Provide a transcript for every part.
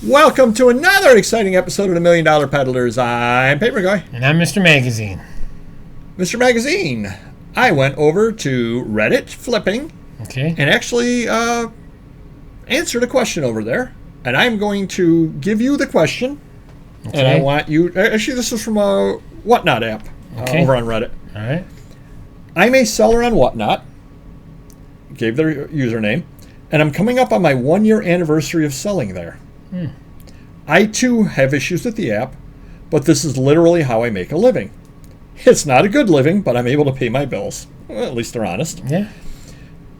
Welcome to another exciting episode of the $1 Million Peddlers. I'm Papergoy. And I'm Mr. Magazine. Mr. Magazine, I went over to Reddit flipping and actually answered a question over there. And I'm going to give you the question. Okay. And I want you... Actually, this is from a Whatnot app over on Reddit. All right. I'm a seller on Whatnot. Gave their username. And I'm coming up on my 1-year anniversary of selling there. I, too, have issues with the app, but this is literally how I make a living. It's not a good living, but I'm able to pay my bills. Well, at least they're honest. Yeah.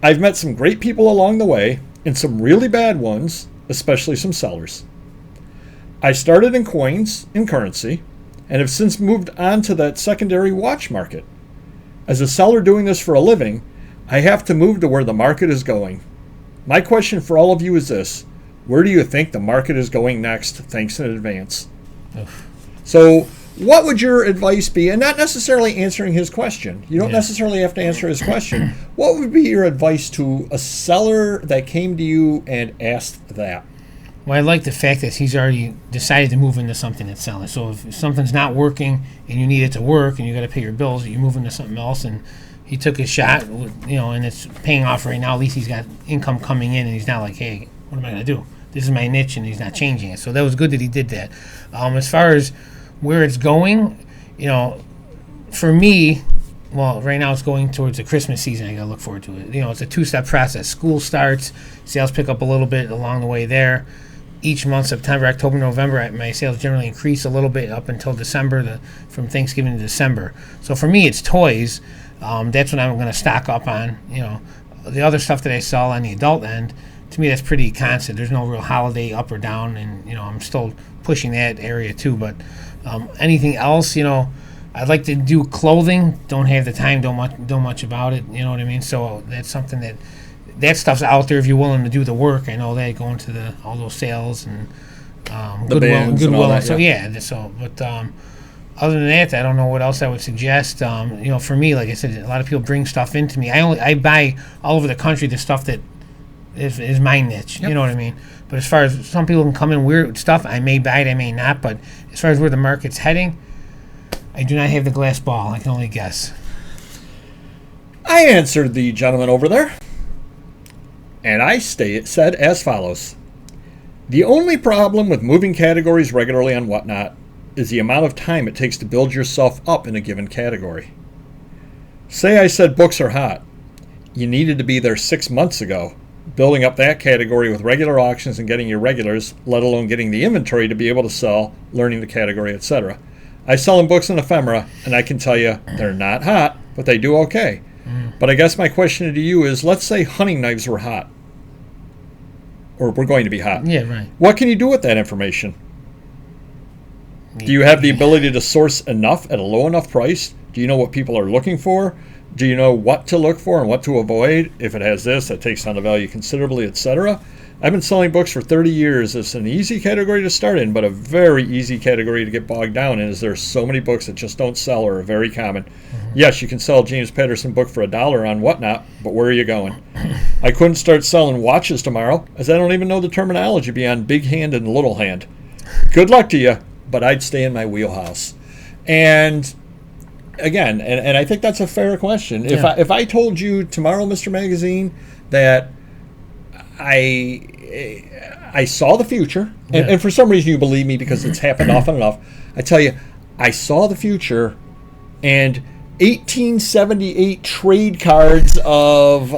I've met some great people along the way, and some really bad ones, especially some sellers. I started in coins and currency, and have since moved on to that secondary watch market. As a seller doing this for a living, I have to move to where the market is going. My question for all of you is this. Where do you think the market is going next? Thanks in advance. So what would your advice be? And not necessarily answering his question. You don't necessarily have to answer his question. What would be your advice to a seller that came to you and asked that? Well, I like the fact that he's already decided to move into something that's selling. So if something's not working and you need it to work and you got to pay your bills, you move into something else. And he took his shot, and it's paying off right now. At least he's got income coming in, and he's not like, hey, what am I going to do? This is my niche, and he's not changing it. So that was good that he did that. As far as where it's going, for me, well, right now it's going towards the Christmas season. I got to look forward to it. It's a two-step process. School starts, sales pick up a little bit along the way there. Each month, September, October, November, my sales generally increase a little bit up until December, from Thanksgiving to December. So for me, it's toys. That's what I'm going to stock up on. The other stuff that I sell on the adult end, to me, that's pretty constant. There's no real holiday up or down, and I'm still pushing that area too. But anything else, I'd like to do clothing. Don't have the time. Don't much about it. You know what I mean? So that's something that stuff's out there if you're willing to do the work. I know that going to all those sales and Goodwill. And so but other than that, I don't know what else I would suggest. For me, like I said, a lot of people bring stuff into me. I buy all over the country the stuff that is my niche. Yep. You know what I mean? But as far as some people can come in weird stuff, I may buy it, I may not. But as far as where the market's heading, I do not have the glass ball. I can only guess. I answered the gentleman over there, and I said as follows. The only problem with moving categories regularly on Whatnot is the amount of time it takes to build yourself up in a given category. Say I said books are hot. You needed to be there 6 months ago, building up that category with regular auctions and getting your regulars, let alone getting the inventory to be able to sell, learning the category, etc. I sell in books and ephemera, and I can tell you they're not hot, but they do okay. But I guess my question to you is, let's say hunting knives were hot. Or were going to be hot. Yeah, right. What can you do with that information? Do you have the ability to source enough at a low enough price? Do you know what people are looking for? Do you know what to look for and what to avoid? If it has this, that takes down the value considerably, etc. I've been selling books for 30 years. It's an easy category to start in, but a very easy category to get bogged down in, as there are so many books that just don't sell or are very common. Yes, you can sell a James Patterson book for $1 on Whatnot, but where are you going? I couldn't start selling watches tomorrow, as I don't even know the terminology beyond big hand and little hand. Good luck to you, but I'd stay in my wheelhouse. And again, and I think that's a fair question. Yeah. If I told you tomorrow, Mr. Magazine, that I saw the future, and for some reason you believe me because it's happened often enough, I tell you, I saw the future, and 1878 trade cards of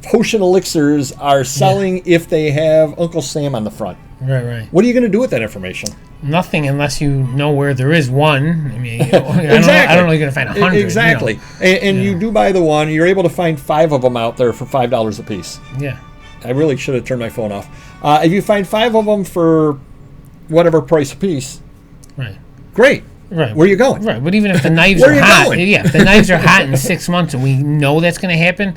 potion elixirs are selling if they have Uncle Sam on the front. Right. What are you going to do with that information? Nothing, unless you know where there is one. I mean, Exactly. I don't know you're going to find 100. Exactly. And you do buy the one, you're able to find 5 of them out there for $5 a piece. Yeah. I really should have turned my phone off. If you find 5 of them for whatever price a piece, right. Great. Right. Where are you going? Right. But even if the knives Where are you hot, going? if the knives are hot in 6 months and we know that's going to happen,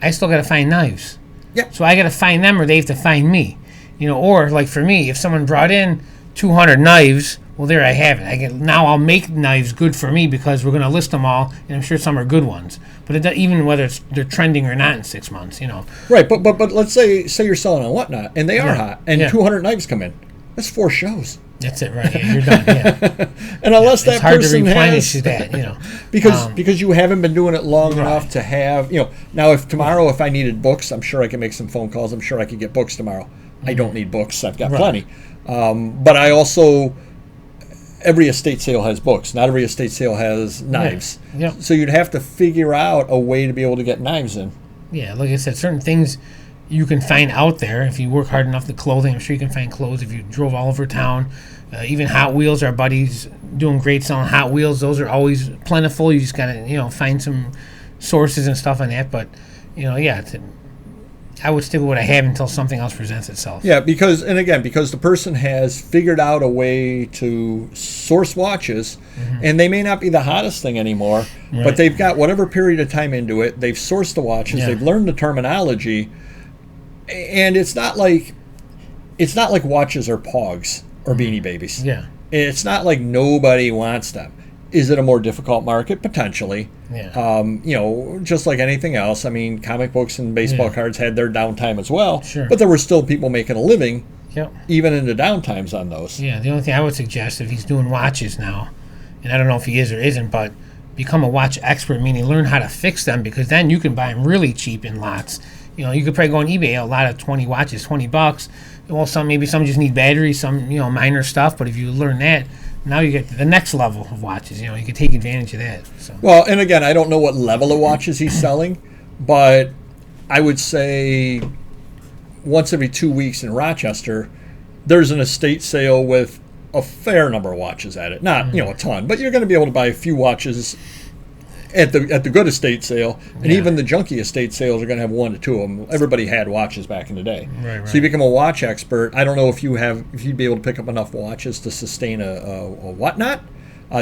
I still got to find knives. Yeah. So I got to find them, or they have to find me. Or like for me, if someone brought in 200 knives. Well, there I have it. Now I'll make knives good for me because we're going to list them all, and I'm sure some are good ones. But even whether they're trending or not in 6 months, Right, but let's say you're selling on Whatnot, and they are hot, and 200 knives come in. That's 4 shows. That's it, right? Yeah, you're done. Yeah. And unless that hard person to replenish has that, because you haven't been doing it long enough to have, Now, if I needed books, I'm sure I can make some phone calls. I'm sure I could get books tomorrow. I don't need books. I've got plenty. But I also, every estate sale has books. Not every estate sale has knives. Yeah. So you'd have to figure out a way to be able to get knives in. Yeah, like I said, certain things you can find out there if you work hard enough. The clothing, I'm sure you can find clothes if you drove all over town. Even Hot Wheels, our buddies doing great selling Hot Wheels. Those are always plentiful. You just gotta find some sources and stuff on that. But I would stick with what I have until something else presents itself. Yeah, because the person has figured out a way to source watches, and they may not be the hottest thing anymore, but they've got whatever period of time into it. They've sourced the watches. They've learned the terminology, and it's not like watches are Pogs or Beanie Babies. Yeah, it's not like nobody wants them. Is it a more difficult market? Potentially. Yeah. Just like anything else. I mean, comic books and baseball cards had their downtime as well. Sure. But there were still people making a living, Yep. even in the downtimes on those. Yeah, the only thing I would suggest if he's doing watches now, and I don't know if he is or isn't, but become a watch expert, meaning learn how to fix them, because then you can buy them really cheap in lots. You could probably go on eBay, a lot of 20 watches, $20. Well, some just need batteries, some, minor stuff, but if you learn that, now you get the next level of watches. You can take advantage of that. So. Well, and again, I don't know what level of watches he's selling, but I would say once every 2 weeks in Rochester, there's an estate sale with a fair number of watches at it. Not, a ton, but you're going to be able to buy a few watches at the good estate sale, and even the junky estate sales are going to have 1 to 2 of them. Everybody had watches back in the day, right. So you become a watch expert. I don't know if you'd be able to pick up enough watches to sustain a Whatnot,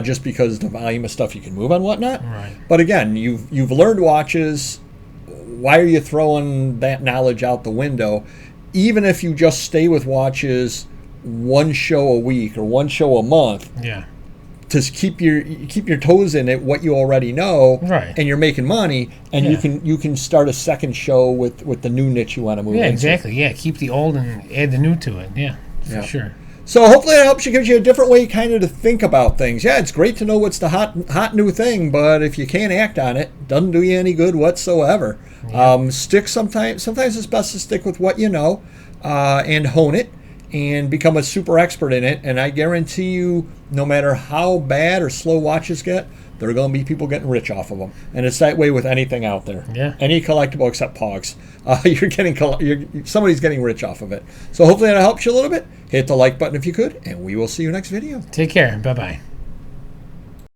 just because the volume of stuff you can move on Whatnot. Right. But again, you've learned watches. Why are you throwing that knowledge out the window? Even if you just stay with watches 1 show a week or 1 show a month. Yeah. To keep your toes in it, what you already know, right? And you're making money, and you can start a second show with the new niche you want to move into. Yeah, exactly. Yeah, keep the old and add the new to it. Yeah, for sure. So hopefully that helps you, gives you a different way kind of to think about things. Yeah, it's great to know what's the hot new thing, but if you can't act on it, doesn't do you any good whatsoever. Yeah. Sometimes it's best to stick with what you know, and hone it, and become a super expert in it. And I guarantee you, no matter how bad or slow watches get, there are going to be people getting rich off of them. And it's that way with anything out there. Yeah. Any collectible except Pogs. Somebody's getting rich off of it. So hopefully that helps you a little bit. Hit the like button if you could, and we will see you next video. Take care. Bye-bye.